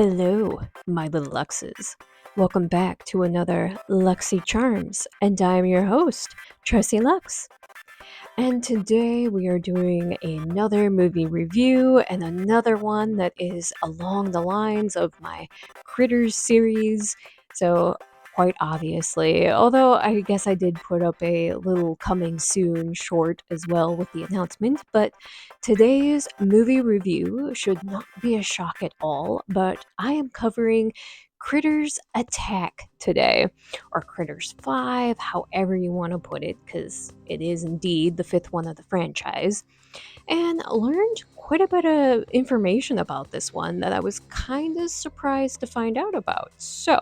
Hello, my little Luxes. Welcome back to another Luxy Charms, and I'm your host, Trissy Lux. And today we are doing another movie review and another one that is along the lines of my Critters series. So, quite obviously, although I guess I did put up a little coming soon short as well with the announcement, but today's movie review should not be a shock at all, but I am covering Critters Attack today, or Critters 5, however you want to put it, because it is indeed the fifth one of the franchise, and learned quite a bit of information about this one that I was kind of surprised to find out about. So,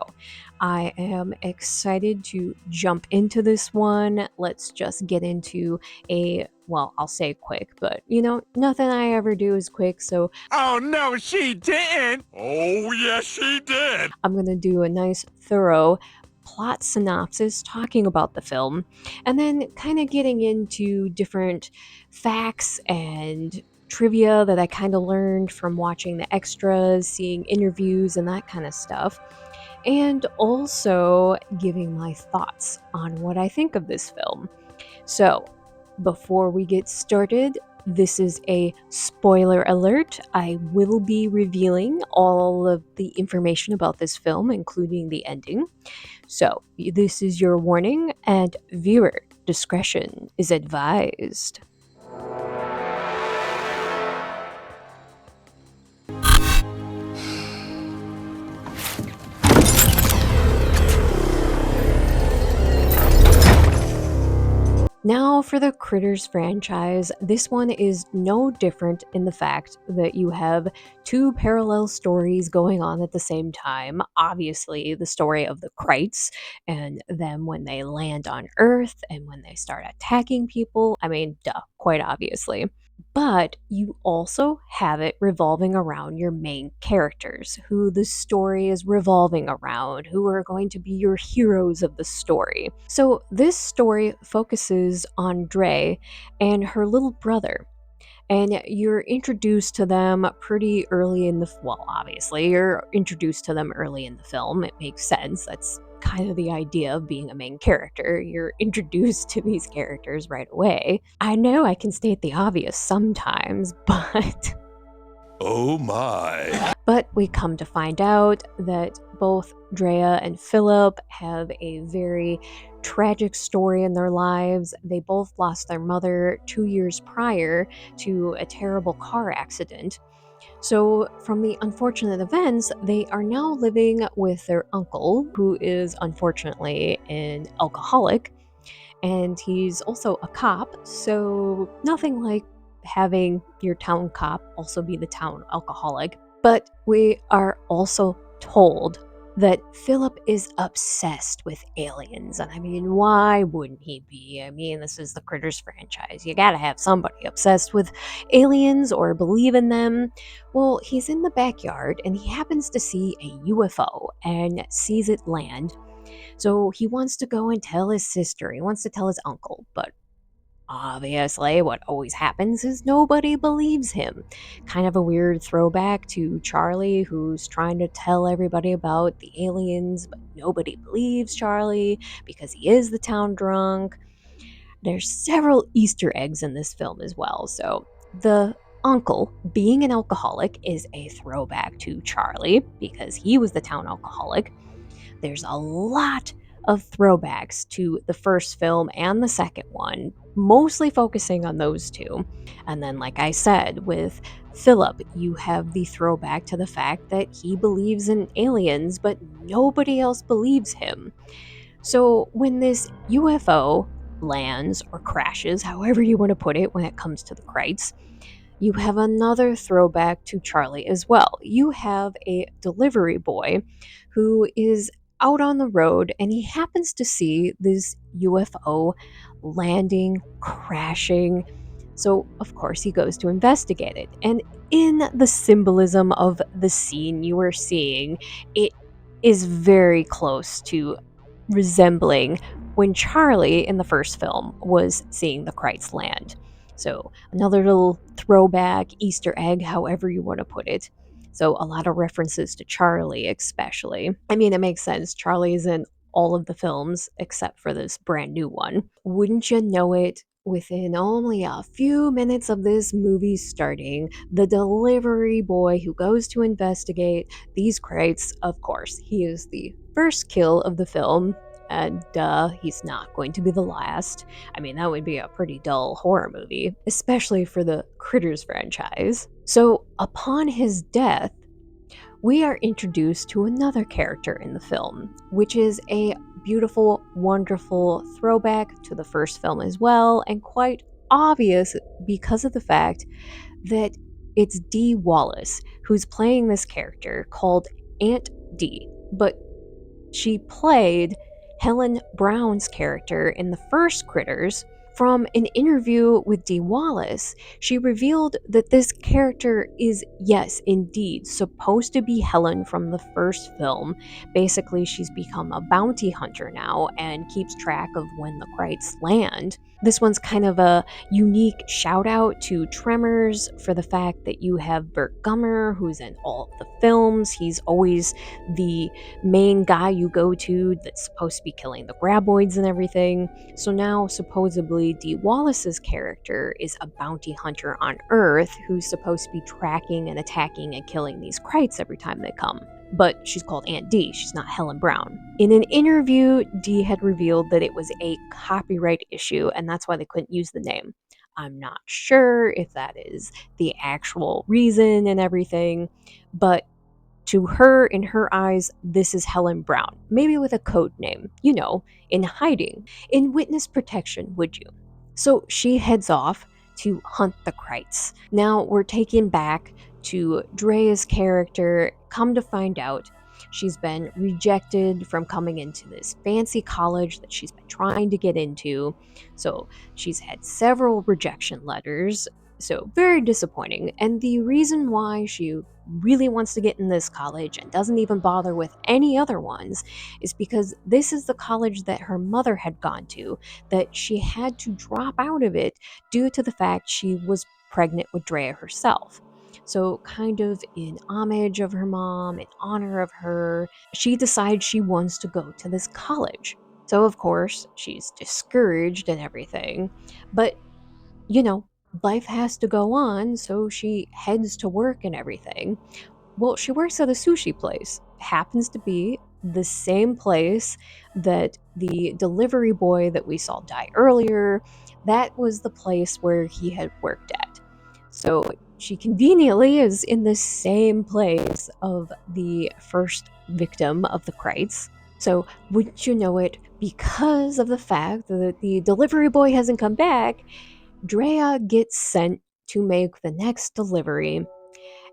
I am excited to jump into this one. Let's just get into I'll say quick, but nothing I ever do is quick, so Oh, no, she didn't! Oh, yes, she did! I'm going to do a nice, thorough plot synopsis talking about the film, and then kind of getting into different facts and trivia that I kind of learned from watching the extras, seeing interviews, and that kind of stuff, and also giving my thoughts on what I think of this film. So, before we get started, this is a spoiler alert. I will be revealing all of the information about this film, including the ending. So, this is your warning, and viewer discretion is advised. Now, for the Critters franchise, this one is no different in the fact that you have two parallel stories going on at the same time. Obviously, the story of the Krites and them when they land on Earth and when they start attacking people. I mean, duh, quite obviously. But you also have it revolving around your main characters, who the story is revolving around, who are going to be your heroes of the story. So this story focuses on Drea and her little brother. And you're introduced to them pretty early in obviously, you're introduced to them early in the film. It makes sense. That's kind of the idea of being a main character. You're introduced to these characters right away. I know I can state the obvious sometimes, but Oh, my. But we come to find out that both Drea and Phillip have a very tragic story in their lives. They both lost their mother 2 years prior to a terrible car accident. So, from the unfortunate events, they are now living with their uncle, who is unfortunately an alcoholic, and he's also a cop, so nothing like having your town cop also be the town alcoholic. But we are also told that Phillip is obsessed with aliens. And I mean, why wouldn't he be? I mean, this is the Critters franchise. You gotta have somebody obsessed with aliens or believe in them. Well, he's in the backyard and he happens to see a UFO and sees it land. So he wants to go and tell his sister. He wants to tell his uncle, but obviously, what always happens is nobody believes him. Kind of a weird throwback to Charlie, who's trying to tell everybody about the aliens, but nobody believes Charlie because he is the town drunk. There's several Easter eggs in this film as well. So the uncle, being an alcoholic, is a throwback to Charlie because he was the town alcoholic. There's a lot of throwbacks to the first film and the second one, mostly focusing on those two. And then, like I said, with Phillip, you have the throwback to the fact that he believes in aliens, but nobody else believes him. So when this UFO lands or crashes, however you want to put it when it comes to the Krites, you have another throwback to Charlie as well. You have a delivery boy who is out on the road and he happens to see this UFO landing, crashing. So, of course, he goes to investigate it. And in the symbolism of the scene you are seeing, it is very close to resembling when Charlie in the first film was seeing the Krites land. So, another little throwback, Easter egg, however you want to put it. So a lot of references to Charlie, especially. I mean, it makes sense. Charlie's in all of the films except for this brand new one. Wouldn't you know it? Within only a few minutes of this movie starting, the delivery boy who goes to investigate these crates, of course, he is the first kill of the film, and he's not going to be the last. I mean, that would be a pretty dull horror movie, especially for the Critters franchise. So, upon his death, we are introduced to another character in the film, which is a beautiful, wonderful throwback to the first film as well, and quite obvious because of the fact that it's Dee Wallace who's playing this character called Aunt Dee, but she played Helen Brown's character in the first Critters. From an interview with Dee Wallace, she revealed that this character is, yes, indeed, supposed to be Helen from the first film. Basically, she's become a bounty hunter now and keeps track of when the Krites land. This one's kind of a unique shout out to Tremors for the fact that you have Burt Gummer, who's in all of the films. He's always the main guy you go to that's supposed to be killing the graboids and everything. So now, supposedly, Dee Wallace's character is a bounty hunter on Earth who's supposed to be tracking and attacking and killing these Krites every time they come. But she's called Aunt Dee, she's not Helen Brown. In an interview, Dee had revealed that it was a copyright issue, and that's why they couldn't use the name. I'm not sure if that is the actual reason and everything, but to her, in her eyes, this is Helen Brown. Maybe with a code name, in hiding, in witness protection, would you? So she heads off to hunt the Krites. Now we're taken back to Drea's character. Come to find out, she's been rejected from coming into this fancy college that she's been trying to get into. So she's had several rejection letters. So very disappointing. And the reason why she really wants to get in this college and doesn't even bother with any other ones is because this is the college that her mother had gone to, that she had to drop out of it due to the fact she was pregnant with Drea herself. So, kind of in homage of her mom, in honor of her, she decides she wants to go to this college. So, of course, she's discouraged and everything, but you know, life has to go on, so she heads to work and everything. Well, she works at a sushi place. Happens to be the same place that the delivery boy that we saw die earlier, that was the place where he had worked at. So she conveniently is in the same place of the first victim of the Krites. So, wouldn't you know it, because of the fact that the delivery boy hasn't come back, Drea gets sent to make the next delivery.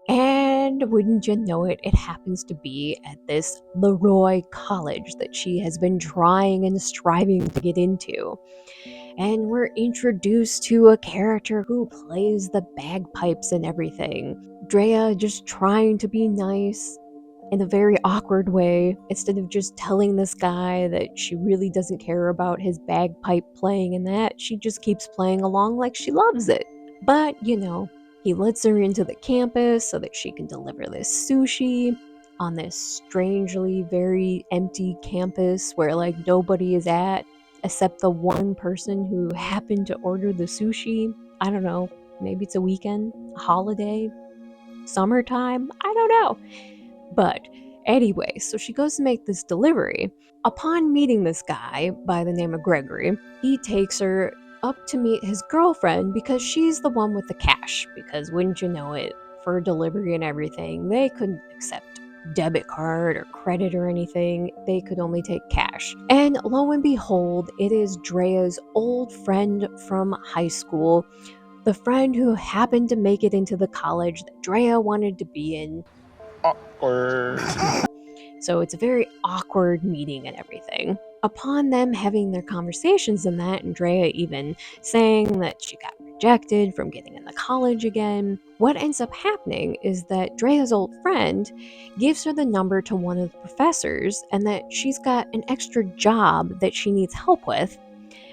And wouldn't you know it, it happens to be at this Leroy College that she has been trying and striving to get into. And we're introduced to a character who plays the bagpipes and everything. Drea just trying to be nice in a very awkward way, instead of just telling this guy that she really doesn't care about his bagpipe playing and that, she just keeps playing along like she loves it. But, he lets her into the campus so that she can deliver this sushi on this strangely very empty campus where nobody is at except the one person who happened to order the sushi. I don't know, maybe it's a weekend, a holiday, summertime, I don't know. But anyway, so she goes to make this delivery. Upon meeting this guy by the name of Gregory, he takes her up to meet his girlfriend because she's the one with the cash. Because wouldn't you know it, for delivery and everything, they couldn't accept debit card or credit or anything. They could only take cash. And lo and behold, it is Drea's old friend from high school, the friend who happened to make it into the college that Drea wanted to be in. Awkward. So it's a very awkward meeting and everything. Upon them having their conversations and that, and Drea even saying that she got rejected from getting in the college again, what ends up happening is that Drea's old friend gives her the number to one of the professors and that she's got an extra job that she needs help with.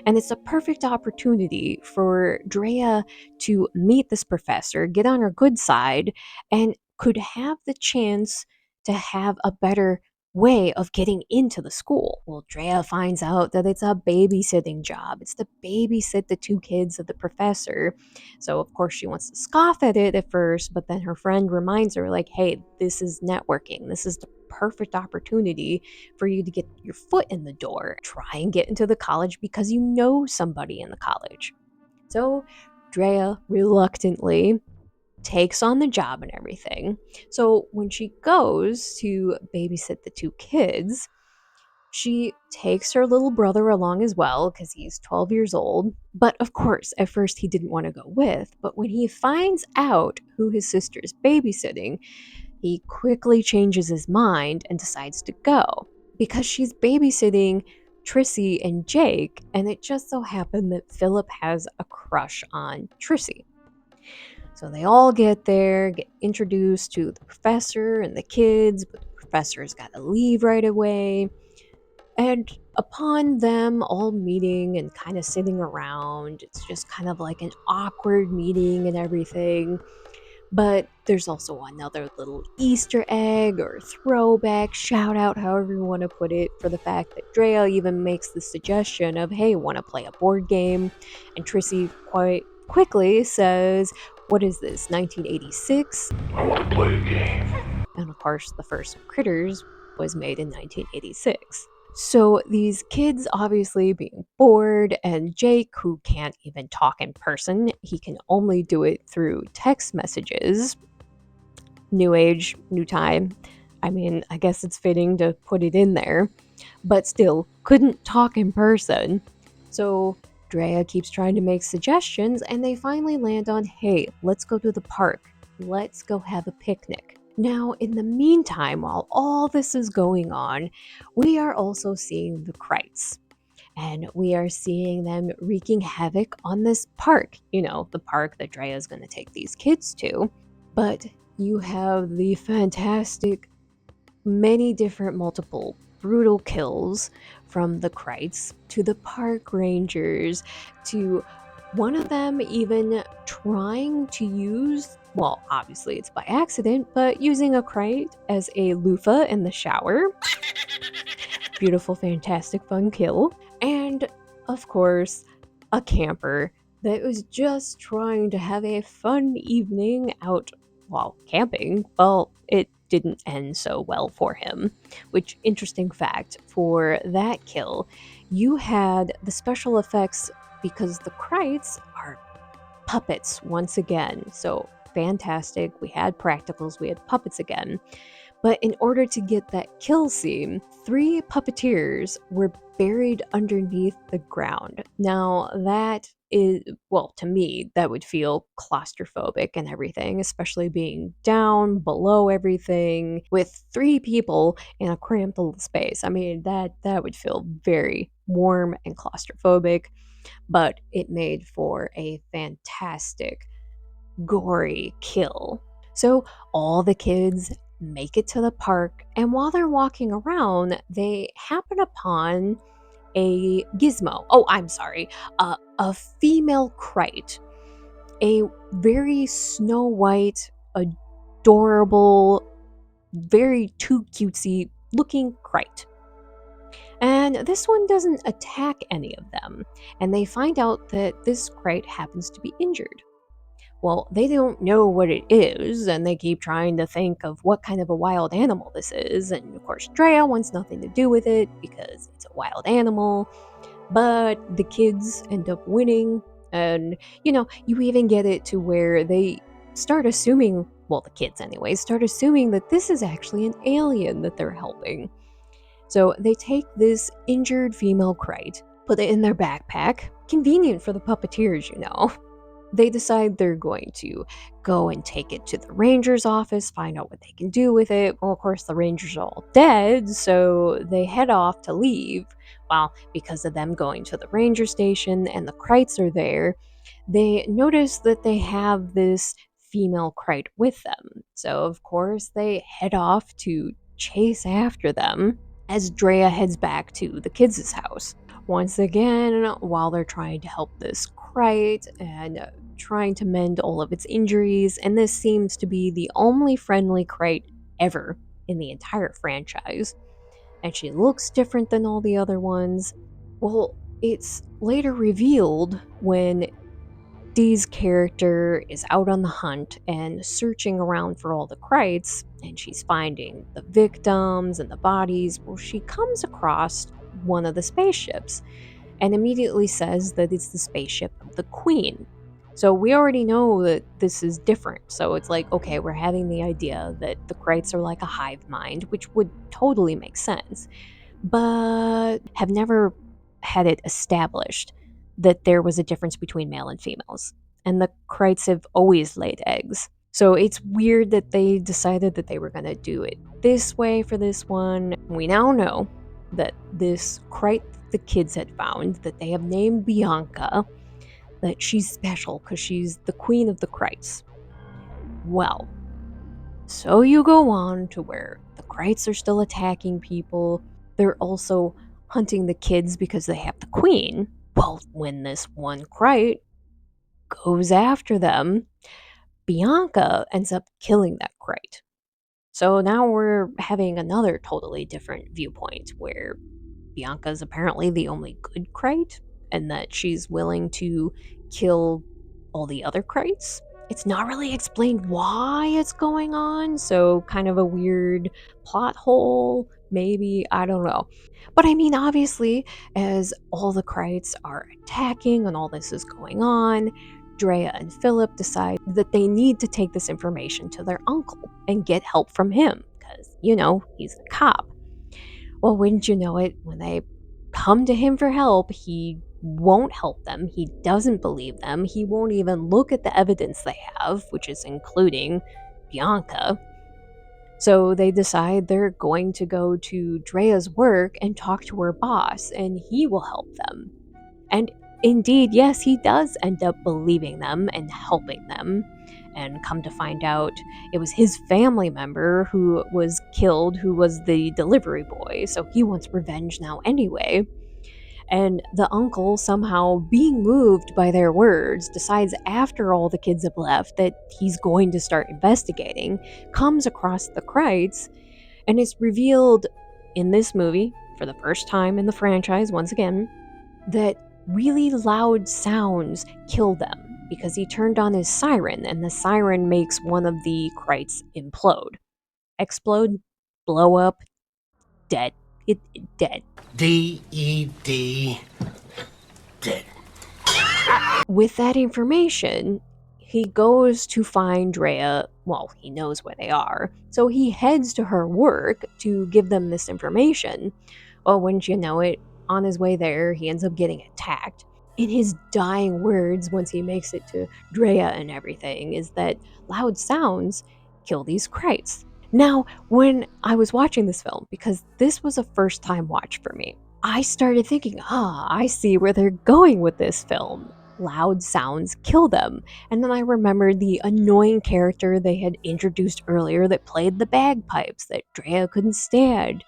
And it's a perfect opportunity for Drea to meet this professor, get on her good side, and could have the chance to have a better way of getting into the school. Well, Drea finds out that it's a babysitting job. It's to babysit the two kids of the professor. So, of course, she wants to scoff at it at first, but then her friend reminds her, like, hey, this is networking. This is the perfect opportunity for you to get your foot in the door. Try and get into the college because you know somebody in the college. So, Drea reluctantly takes on the job and everything. So when she goes to babysit the two kids, she takes her little brother along as well because he's 12 years old. But of course, at first he didn't want to go with. But when he finds out who his sister's babysitting, he quickly changes his mind and decides to go because she's babysitting Trissy and Jake, and it just so happened that Phillip has a crush on Trissy. So they all get there, get introduced to the professor and the kids, but the professor's got to leave right away. And upon them all meeting and kind of sitting around, it's just kind of like an awkward meeting and everything. But there's also another little Easter egg or throwback, shout out, however you want to put it, for the fact that Drea even makes the suggestion of, hey, want to play a board game? And Trissy quite quickly says, what is this, 1986? I want to play a game. And of course, the first Critters was made in 1986. So these kids obviously being bored, and Jake, who can't even talk in person, he can only do it through text messages. New age, new time. I mean, I guess it's fitting to put it in there, but still couldn't talk in person. So Drea keeps trying to make suggestions, and they finally land on, hey, let's go to the park. Let's go have a picnic. Now, in the meantime, while all this is going on, we are also seeing the Krites. And we are seeing them wreaking havoc on this park. You know, the park that Drea is going to take these kids to. But you have the fantastic, many different, multiple, brutal kills from the Krites to the park rangers to one of them even trying to use, well, obviously it's by accident, but using a Krite as a loofah in the shower. Beautiful, fantastic, fun kill. And of course, a camper that was just trying to have a fun evening out while camping. Well, it didn't end so well for him. Which, interesting fact, for that kill, you had the special effects because the Krites are puppets once again. So fantastic. We had practicals, we had puppets again. But in order to get that kill scene, 3 puppeteers were buried underneath the ground. Now, that is, well, to me, that would feel claustrophobic and everything, especially being down below everything with 3 people in a cramped little space. I mean, that would feel very warm and claustrophobic, but it made for a fantastic, gory kill. So all the kids make it to the park, and while they're walking around, they happen upon a gizmo. Oh, I'm sorry, a female Krite, a very Snow White, adorable, very too cutesy looking Krite. And this one doesn't attack any of them, and they find out that this Krite happens to be injured. Well, they don't know what it is, and they keep trying to think of what kind of a wild animal this is. And of course, Drea wants nothing to do with it because it's a wild animal. But the kids end up winning, and you even get it to where they start assuming, well, the kids anyways, start assuming that this is actually an alien that they're helping. So they take this injured female Krite, put it in their backpack. Convenient for the puppeteers. They decide they're going to go and take it to the ranger's office, find out what they can do with it. Well, of course, the ranger's all dead, so they head off to leave. Well, because of them going to the ranger station and the Krites are there, they notice that they have this female Krite with them. So, of course, they head off to chase after them as Drea heads back to the kids' house. Once again, while they're trying to help this Krite and trying to mend all of its injuries, and this seems to be the only friendly Krayt ever in the entire franchise. And she looks different than all the other ones. Well, it's later revealed when Dee's character is out on the hunt and searching around for all the Krites, and she's finding the victims and the bodies. Well, she comes across one of the spaceships and immediately says that it's the spaceship of the Queen. So we already know that this is different. So it's like, okay, we're having the idea that the Krites are like a hive mind, which would totally make sense, but have never had it established that there was a difference between male and females. And the Krites have always laid eggs. So it's weird that they decided that they were going to do it this way for this one. We now know that this Krite the kids had found, that they have named Bianca, that she's special because she's the queen of the Krites. Well, so you go on to where the Krites are still attacking people. They're also hunting the kids because they have the queen. Well, when this one Krite goes after them, Bianca ends up killing that Krite. So now we're having another totally different viewpoint where Bianca's apparently the only good Krite and that she's willing to kill all the other Krites. It's not really explained why it's going on, so kind of a weird plot hole, maybe, I don't know. But I mean, obviously, as all the Krites are attacking and all this is going on, Drea and Phillip decide that they need to take this information to their uncle and get help from him, because, he's a cop. Well, wouldn't you know it, when they come to him for help, he won't help them. He doesn't believe them. He won't even look at the evidence they have, which is including Bianca. So they decide they're going to go to Drea's work and talk to her boss, and he will help them. And indeed, yes, he does end up believing them and helping them. And come to find out, it was his family member who was killed, who was the delivery boy, so he wants revenge now anyway. And the uncle, somehow being moved by their words, decides after all the kids have left that he's going to start investigating, comes across the Krites, and it's revealed in this movie, for the first time in the franchise once again, that really loud sounds kill them because he turned on his siren, and the siren makes one of the Krites implode. Explode, blow up, dead. Dead. D-E-D. Dead. With that information, he goes to find Drea. Well, he knows where they are, so he heads to her work to give them this information. Well, wouldn't you know it, on his way there, he ends up getting attacked. In his dying words, once he makes it to Drea and everything, is that loud sounds kill these Krites. Now, when I was watching this film, because this was a first time watch for me, I started thinking, I see where they're going with this film. Loud sounds kill them. And then I remembered the annoying character they had introduced earlier that played the bagpipes that Drea couldn't stand.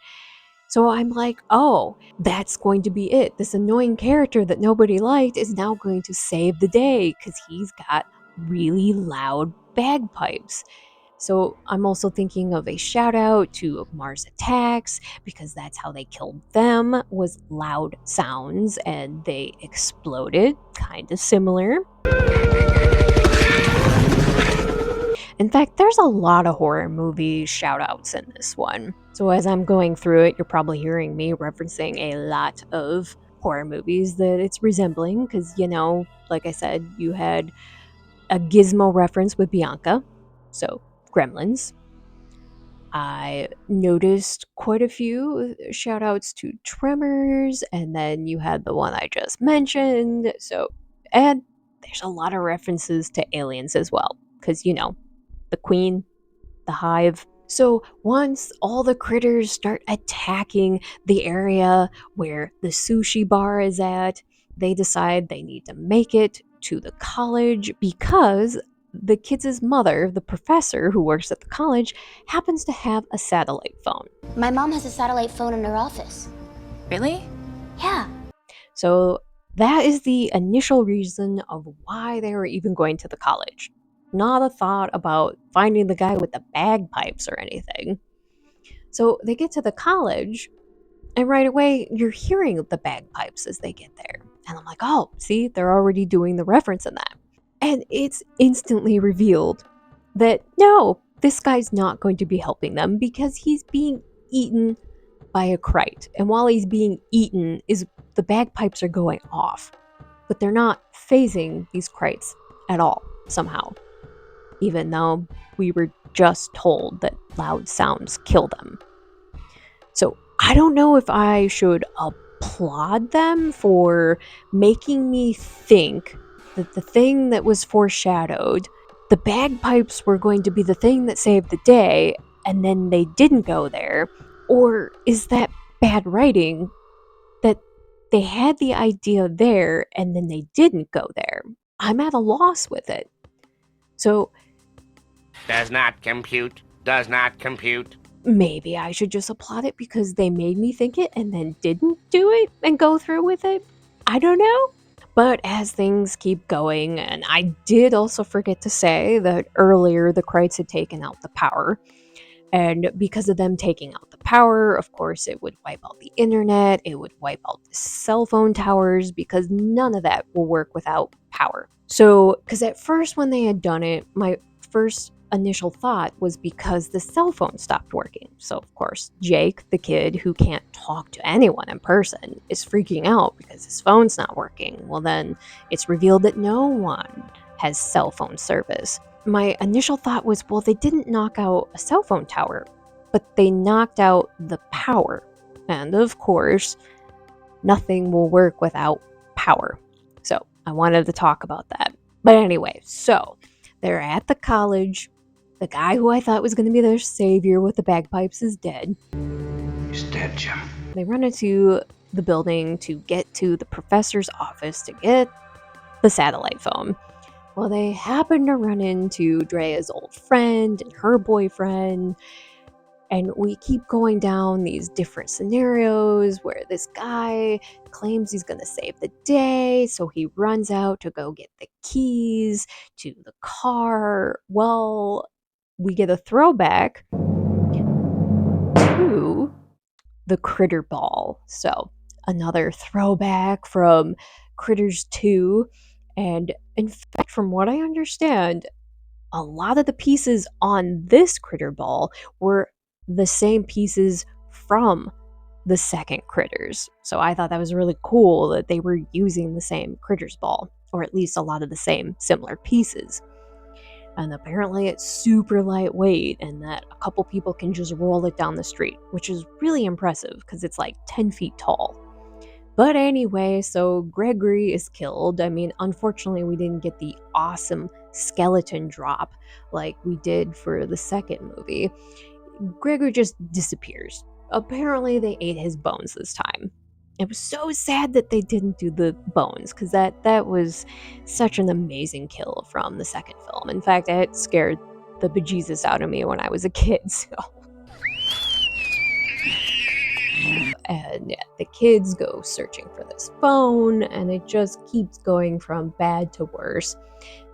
So I'm like, oh, that's going to be it. This annoying character that nobody liked is now going to save the day because he's got really loud bagpipes. So I'm also thinking of a shout out to Mars Attacks, because that's how they killed them, was loud sounds and they exploded, kind of similar. In fact, there's a lot of horror movie shout outs in this one. So as I'm going through it, you're probably hearing me referencing a lot of horror movies that it's resembling, because, like I said, you had a Gizmo reference with Bianca, so Gremlins. I noticed quite a few shout outs to Tremors, and then you had the one I just mentioned. So, and there's a lot of references to aliens as well, because, the Queen, the Hive. So once all the critters start attacking the area where the sushi bar is at, they decide they need to make it to the college because the kids' mother, the professor who works at the college, happens to have a satellite phone. My mom has a satellite phone in her office. Really? Yeah. So That is the initial reason of why they were even going to the college. Not a thought about finding the guy with the bagpipes or anything. So they get to the college, and right away, you're hearing the bagpipes as they get there. And I'm like, oh, see, they're already doing the reference in that. And it's instantly revealed that no, this guy's not going to be helping them because he's being eaten by a kite. And while he's being eaten, the bagpipes are going off. But they're not phasing these kites at all, somehow. Even though we were just told that loud sounds kill them. So I don't know if I should applaud them for making me think that the thing that was foreshadowed, the bagpipes were going to be the thing that saved the day, and then they didn't go there. Or is that bad writing that they had the idea there and then they didn't go there? I'm at a loss with it. So Does not compute. Does not compute. maybe I should just applaud it because they made me think it and then didn't do it and go through with it. I don't know. But as things keep going, and I did also forget to say that earlier the Krites had taken out the power. And because of them taking out the power, of course, it would wipe out the internet, it would wipe out the cell phone towers, because none of that will work without power. So, because at first when they had done it, my first initial thought was because the cell phone stopped working. So, of course, Jake, the kid who can't talk to anyone in person, is freaking out because his phone's not working. Well, then it's revealed that no one has cell phone service. My initial thought was, well, they didn't knock out a cell phone tower, but they knocked out the power. And of course, nothing will work without power. So I wanted to talk about that. But anyway, so they're at the college. The guy who I thought was going to be their savior with the bagpipes is dead. He's dead, Jim. They run into the building to get to the professor's office to get the satellite phone. Well, they happen to run into Drea's old friend and her boyfriend, and we keep going down these different scenarios where this guy claims he's going to save the day, so he runs out to go get the keys to the car. Well, we get a throwback to the Critter Ball. So, another throwback from Critters 2. And in fact, from what I understand, a lot of the pieces on this Critter Ball were the same pieces from the second Critters. So I thought that was really cool that they were using the same Critters Ball, or at least a lot of the same similar pieces. And apparently it's super lightweight and that a couple people can just roll it down the street, which is really impressive because it's like 10 feet tall. But anyway, so Gregory is killed. I mean, unfortunately, we didn't get the awesome skeleton drop like we did for the second movie. Gregory just disappears. Apparently, they ate his bones this time. It was so sad that they didn't do the bones because that was such an amazing kill from the second film. In fact, it scared the bejesus out of me when I was a kid. So. And yeah, the kids go searching for this phone, and it just keeps going from bad to worse.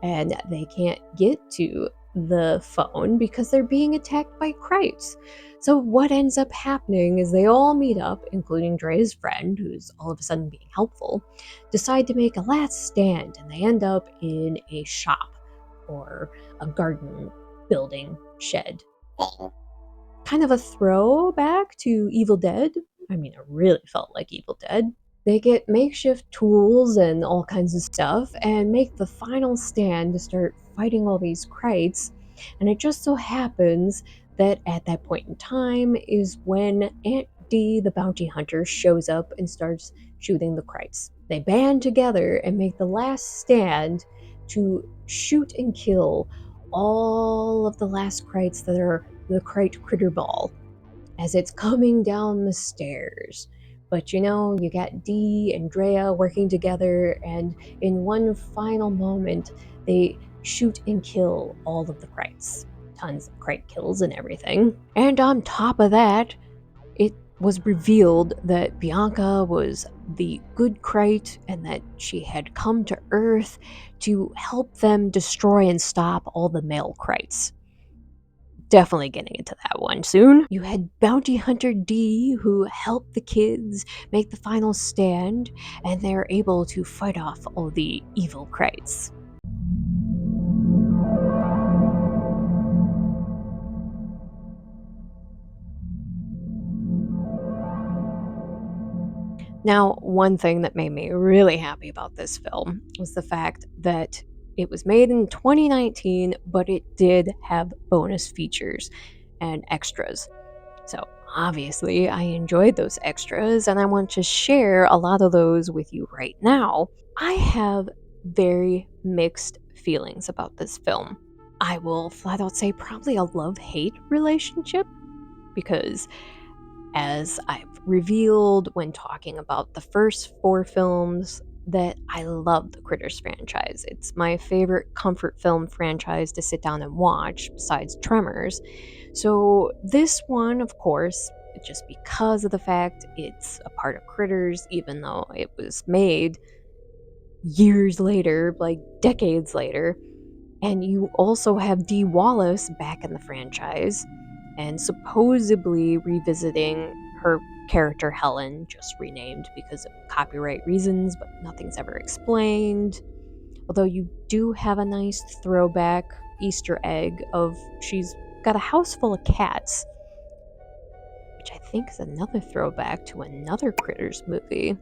And they can't get to the phone because they're being attacked by Krites. So what ends up happening is they all meet up, including Dre's friend, who's all of a sudden being helpful, decide to make a last stand, and they end up in a shop or a garden building shed. Kind of a throwback to Evil Dead. I mean, it really felt like Evil Dead. They get makeshift tools and all kinds of stuff and make the final stand to start fighting all these Krites. And it just so happens that at that point in time is when Aunt Dee, the bounty hunter, shows up and starts shooting the Krites. They band together and make the last stand to shoot and kill all of the last Krites that are the Krite Critter Ball as it's coming down the stairs. But you know, you got Dee and Drea working together, and in one final moment, they shoot and kill all of the Krites. Tons of Krite kills and everything. And on top of that, it was revealed that Bianca was the good Krayt and that she had come to Earth to help them destroy and stop all the male Krayts. Definitely getting into that one soon. You had Bounty Hunter Dee, who helped the kids make the final stand, and they're able to fight off all the evil Krayts. Now, one thing that made me really happy about this film was the fact that it was made in 2019, but it did have bonus features and extras. So, obviously, I enjoyed those extras, and I want to share a lot of those with you right now. I have very mixed feelings about this film. I will flat out say probably a love-hate relationship, because as I've revealed when talking about the first 4 films, that I love the Critters franchise. It's my favorite comfort film franchise to sit down and watch, besides Tremors. So this one, of course, just because of the fact it's a part of Critters, even though it was made years later, like decades later, and you also have Dee Wallace back in the franchise and supposedly revisiting her character Helen, just renamed because of copyright reasons, but nothing's ever explained. Although you do have a nice throwback Easter egg of she's got a house full of cats, which I think is another throwback to another Critters movie.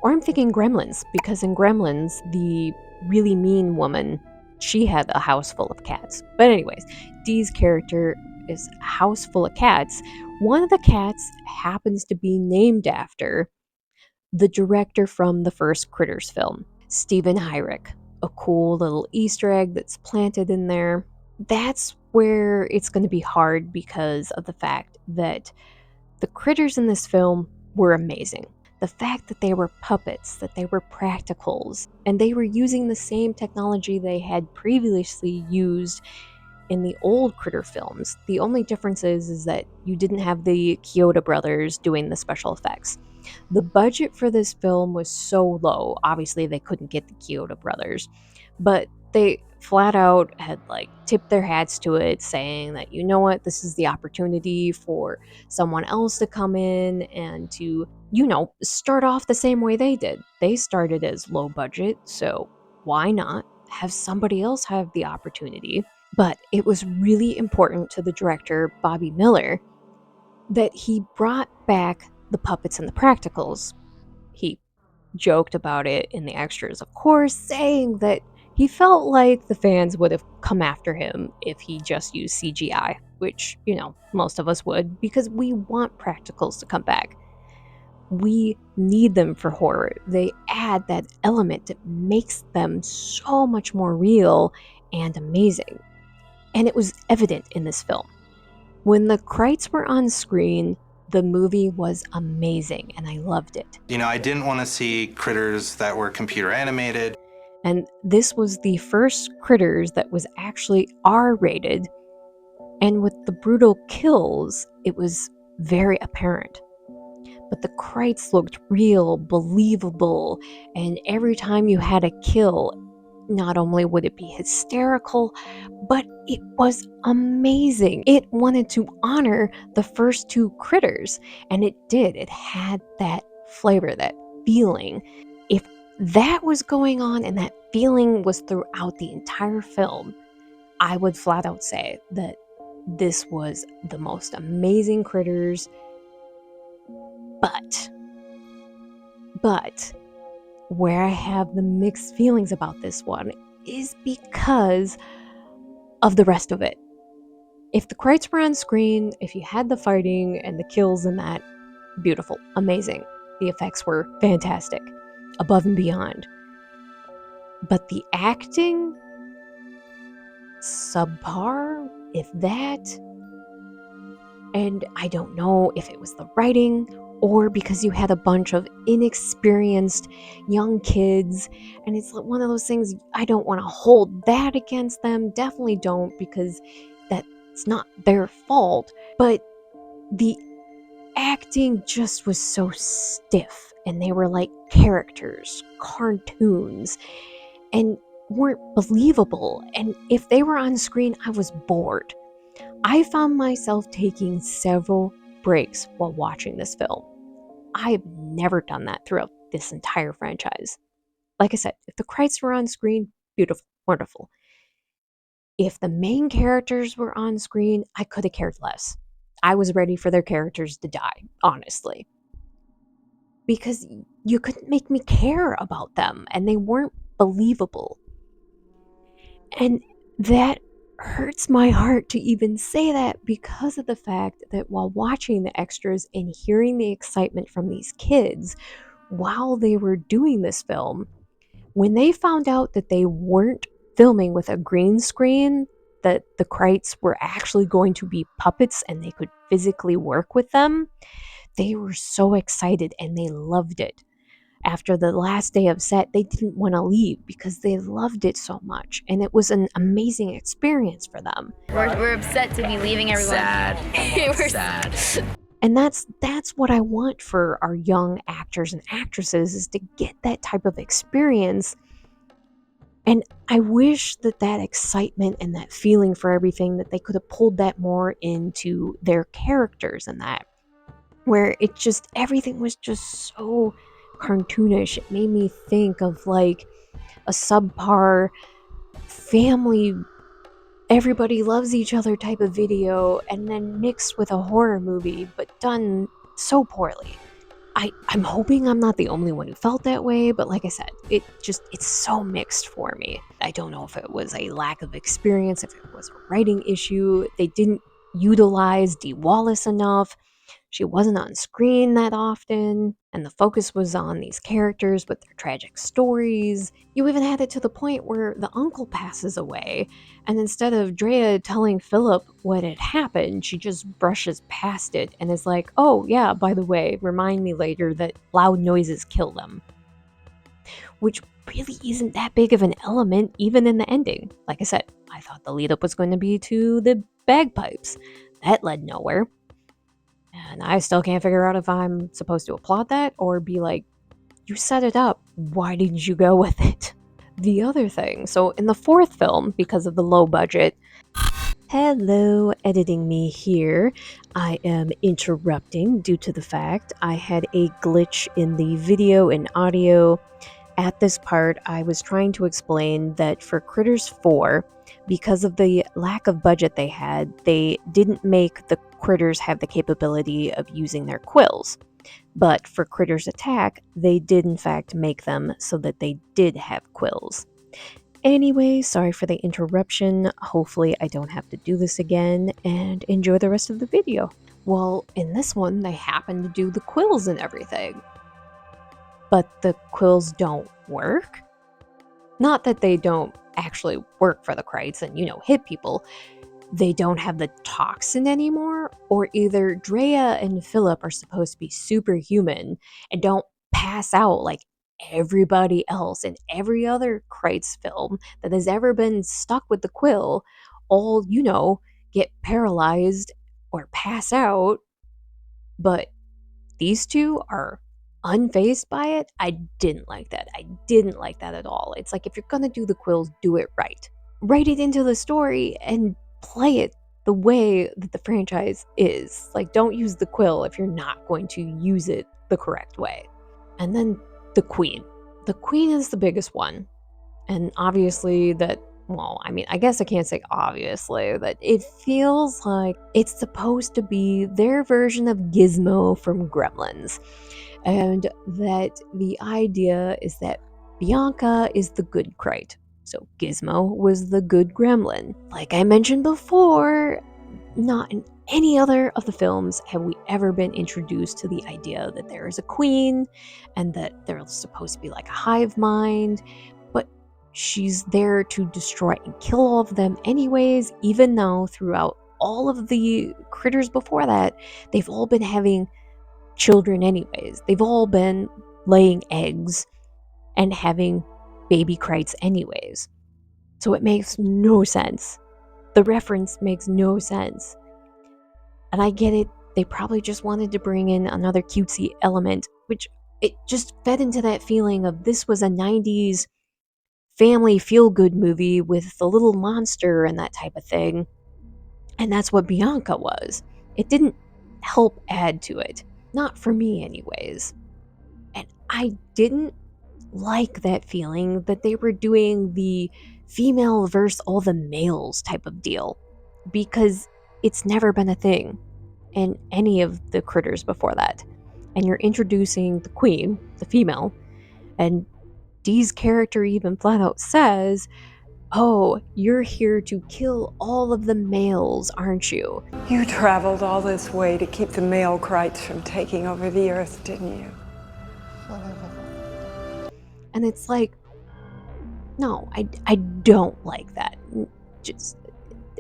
Or I'm thinking Gremlins, because in Gremlins, the really mean woman, she had a house full of cats. But anyways, Dee's character is a house full of cats. One of the cats happens to be named after the director from the first Critters film, Stephen Hyrick. A cool little Easter egg that's planted in there. That's where it's going to be hard because of the fact that the critters in this film were amazing. The fact that they were puppets, that they were practicals, and they were using the same technology they had previously used in the old Critter films. The only difference is that you didn't have the Kyoto brothers doing the special effects. The budget for this film was so low. Obviously, they couldn't get the Kyoto brothers, but they flat out had like tipped their hats to it, saying that, you know what, this is the opportunity for someone else to come in and to, start off the same way they did. They started as low budget, so why not have somebody else have the opportunity? But it was really important to the director, Bobby Miller, that he brought back the puppets and the practicals. He joked about it in the extras, of course, saying that he felt like the fans would have come after him if he just used CGI, which, most of us would, because we want practicals to come back. We need them for horror. They add that element that makes them so much more real and amazing. And it was evident in this film. When the Krites were on screen, the movie was amazing, and I loved it. I didn't want to see critters that were computer animated. And this was the first Critters that was actually R-rated, and with the brutal kills, it was very apparent. But the Krites looked real, believable, and every time you had a kill, not only would it be hysterical, but it was amazing. It wanted to honor the first 2 Critters, and it did. It had that flavor, that feeling. If that was going on and that feeling was throughout the entire film, I would flat out say that this was the most amazing Critters. But where I have the mixed feelings about this one is because of the rest of it. If the Krites were on screen, if you had the fighting and the kills in that, beautiful, amazing. The effects were fantastic, above and beyond. But the acting, subpar, if that. And I don't know if it was the writing or because you had a bunch of inexperienced young kids, and it's one of those things, I don't want to hold that against them, definitely don't, because that's not their fault. But the acting just was so stiff, and they were like characters, cartoons, and weren't believable. And if they were on screen, I was bored. I found myself taking several breaks while watching this film. I've never done that throughout this entire franchise. Like I said, if the Krites were on screen, beautiful, wonderful. If the main characters were on screen, I could have cared less. I was ready for their characters to die, honestly. Because you couldn't make me care about them, and they weren't believable. And that hurts my heart to even say that, because of the fact that while watching the extras and hearing the excitement from these kids while they were doing this film, when they found out that they weren't filming with a green screen, that the Krites were actually going to be puppets and they could physically work with them, they were so excited and they loved it. After the last day of set, they didn't want to leave because they loved it so much, and it was an amazing experience for them. We're upset to be leaving everyone. Sad. We're sad. And that's what I want for our young actors and actresses, is to get that type of experience. And I wish that excitement and that feeling for everything, that they could have pulled that more into their characters, and that where it just, everything was just so cartoonish. It made me think of like a subpar family, everybody loves each other type of video, and then mixed with a horror movie, but done so poorly. I'm hoping I'm not the only one who felt that way, but like I said, it's so mixed for me. I don't know if it was a lack of experience, if it was a writing issue. They didn't utilize Dee Wallace enough. She wasn't on screen that often, and the focus was on these characters with their tragic stories. You even had it to the point where the uncle passes away, and instead of Drea telling Phillip what had happened, she just brushes past it and is like, oh yeah, by the way, remind me later that loud noises kill them. Which really isn't that big of an element even in the ending. Like I said, I thought the lead up was going to be to the bagpipes. That led nowhere. And I still can't figure out if I'm supposed to applaud that or be like, you set it up, why didn't you go with it? The other thing, so in the fourth film, because of the low budget, hello, editing me here, I am interrupting due to the fact I had a glitch in the video and audio. At this part, I was trying to explain that for Critters 4, because of the lack of budget they had, they didn't make the critters have the capability of using their quills. But for Critters Attack, they did in fact make them so that they did have quills. Anyway, sorry for the interruption. Hopefully I don't have to do this again, and enjoy the rest of the video. Well, in this one, they happen to do the quills and everything. But the quills don't work? Not that they don't actually work for the Krites and, hit people. They don't have the toxin anymore, or either Drea and Phillip are supposed to be superhuman and don't pass out like everybody else in every other Krites film that has ever been stuck with the quill, all, get paralyzed or pass out. But these two are unfazed by it. I didn't like that. I didn't like that at all. It's like, if you're gonna do the quills, do it right. Write it into the story and play it the way that the franchise is. Like, don't use the quill if you're not going to use it the correct way. And then the Queen. The Queen is the biggest one. And obviously that, well, I guess I can't say obviously, but it feels like it's supposed to be their version of Gizmo from Gremlins. And that the idea is that Bianca is the good Krite. So Gizmo was the good gremlin. Like I mentioned before, not in any other of the films have we ever been introduced to the idea that there is a queen and that they're supposed to be like a hive mind, but she's there to destroy and kill all of them anyways, even though throughout all of the critters before that, they've all been having children anyways. They've all been laying eggs and having baby Krites anyways. So it makes no sense. The reference makes no sense. And I get it, They probably just wanted to bring in another cutesy element, which it just fed into that feeling of this was a 90s family feel-good movie with the little monster and that type of thing. And that's what Bianca was. It didn't help add to it. Not for me, anyways. And I didn't like that feeling that they were doing the female versus all the males type of deal, because it's never been a thing in any of the critters before that. And you're introducing the queen, the female, and Dee's character even flat out says, "Oh, you're here to kill all of the males, aren't you?" You traveled all this way to keep the male Krites from taking over the earth, didn't you? And it's like, no, I don't like that. Just,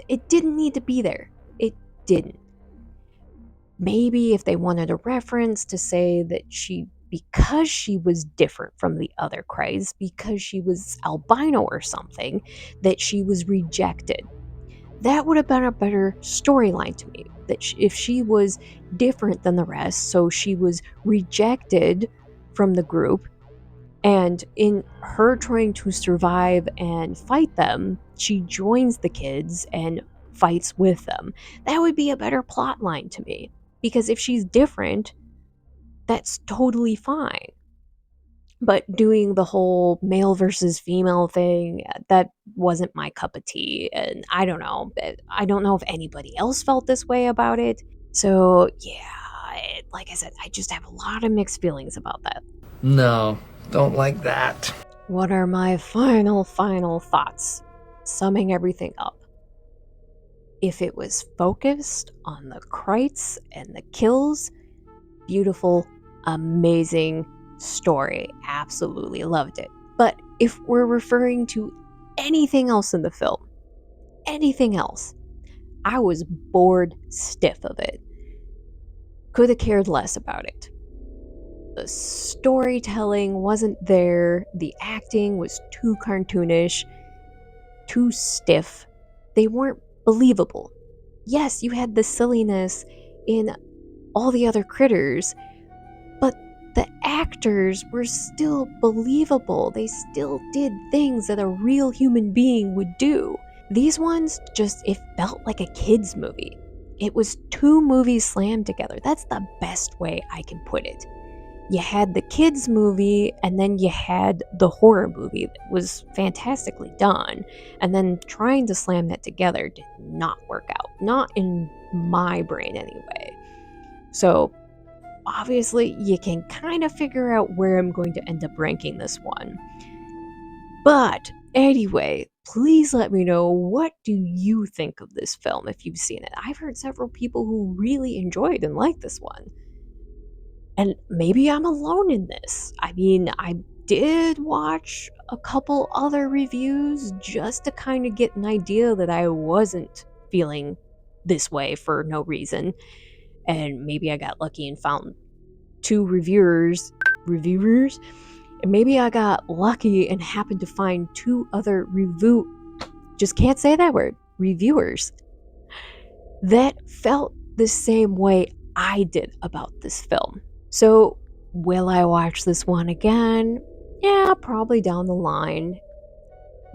it didn't need to be there. It didn't. Maybe if they wanted a reference to say that because she was different from the other Kreis, because she was albino or something, that she was rejected. That would have been a better storyline to me. That if she was different than the rest, so she was rejected from the group, and in her trying to survive and fight them, she joins the kids and fights with them. That would be a better plot line to me. Because if she's different, that's totally fine. But doing the whole male versus female thing, that wasn't my cup of tea. And I don't know. I don't know if anybody else felt this way about it. So, yeah, like I said, I just have a lot of mixed feelings about that. No, don't like that. What are my final thoughts? Summing everything up. If it was focused on the Krites and the kills, beautiful, amazing story. Absolutely loved it. But if we're referring to anything else in the film, anything else, I was bored stiff of it. Could have cared less about it. The storytelling wasn't there. The acting was too cartoonish, too stiff. They weren't believable. Yes, you had the silliness in all the other critters, but the actors were still believable. They still did things that a real human being would do. These ones it felt like a kid's movie. It was two movies slammed together. That's the best way I can put it. You had the kids movie, and then you had the horror movie that was fantastically done. And then trying to slam that together did not work out. Not in my brain anyway. So obviously you can kind of figure out where I'm going to end up ranking this one. But anyway, please let me know, what do you think of this film if you've seen it? I've heard several people who really enjoyed and liked this one. And maybe I'm alone in this. I mean, I did watch a couple other reviews just to kind of get an idea that I wasn't feeling this way for no reason. And maybe I got lucky and found two reviewers, and maybe I got lucky and happened to find two other just can't say that word, reviewers, that felt the same way I did about this film. So, will I watch this one again? Yeah, probably down the line.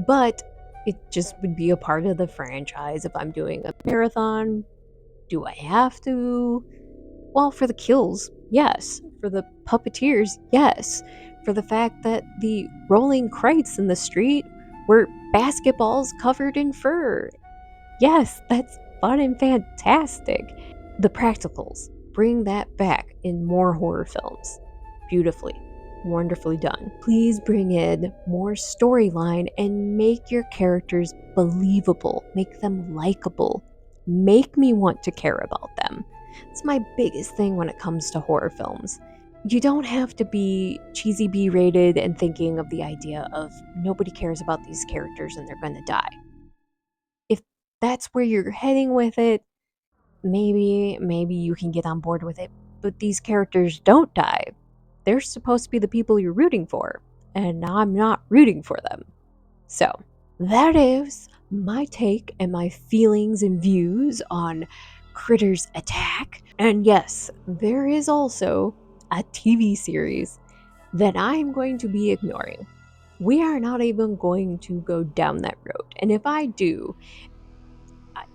But it just would be a part of the franchise. If I'm doing a marathon, do I have to? Well, for the kills, yes. For the puppeteers, yes. For the fact that the rolling crates in the street were basketballs covered in fur. Yes, that's fun and fantastic. The practicals, bring that back in more horror films. Beautifully, wonderfully done. Please bring in more storyline and make your characters believable. Make them likable. Make me want to care about them. It's my biggest thing when it comes to horror films. You don't have to be cheesy B-rated and thinking of the idea of nobody cares about these characters and they're going to die. If that's where you're heading with it, maybe you can get on board with it. But these characters don't die. They're supposed to be the people you're rooting for, and I'm not rooting for them. So, that is my take and my feelings and views on Critters Attack. And yes, there is also a TV series that I'm going to be ignoring. We are not even going to go down that road. And if I do,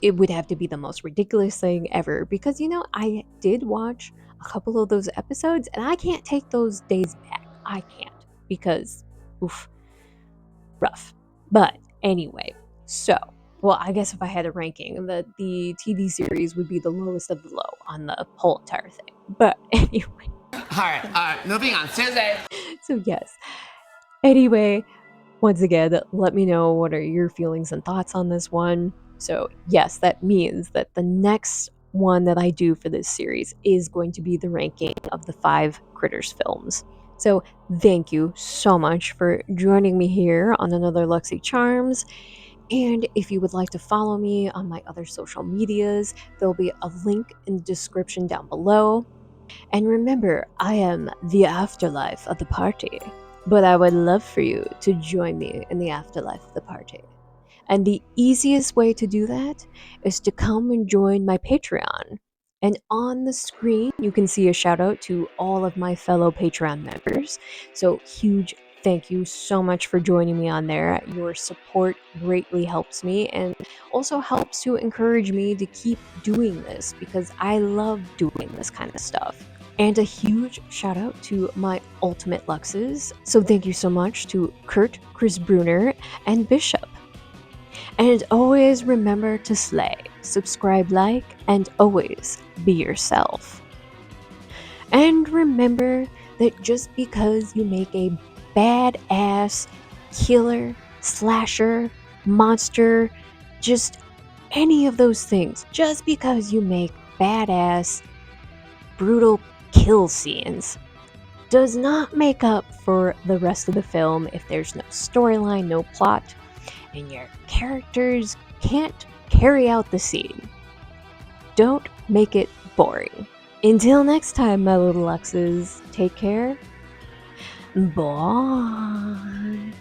it would have to be the most ridiculous thing ever because, I did watch a couple of those episodes and I can't take those days back. I can't because, oof, rough. But anyway, I guess if I had a ranking, the TV series would be the lowest of the low on the whole entire thing. But anyway. All right, moving on. Susie. So yes. Anyway, once again, let me know what are your feelings and thoughts on this one. So yes, that means that the next one that I do for this series is going to be the ranking of the 5 Critters films. So thank you so much for joining me here on another Luxy Charms. And if you would like to follow me on my other social medias, there'll be a link in the description down below. And remember, I am the afterlife of the party, but I would love for you to join me in the afterlife of the party. And the easiest way to do that is to come and join my Patreon. And on the screen, you can see a shout out to all of my fellow Patreon members. So huge thank you so much for joining me on there. Your support greatly helps me and also helps to encourage me to keep doing this because I love doing this kind of stuff. And a huge shout out to my ultimate Luxes. So thank you so much to Kurt, Chris Bruner, and Bishop. And always remember to slay, subscribe, like, and always be yourself. And remember that just because you make a badass killer, slasher, monster, just any of those things, just because you make badass, brutal kill scenes, does not make up for the rest of the film if there's no storyline, no plot, and your characters can't carry out the scene. Don't make it boring. Until next time, my little Luxes, take care. Bye.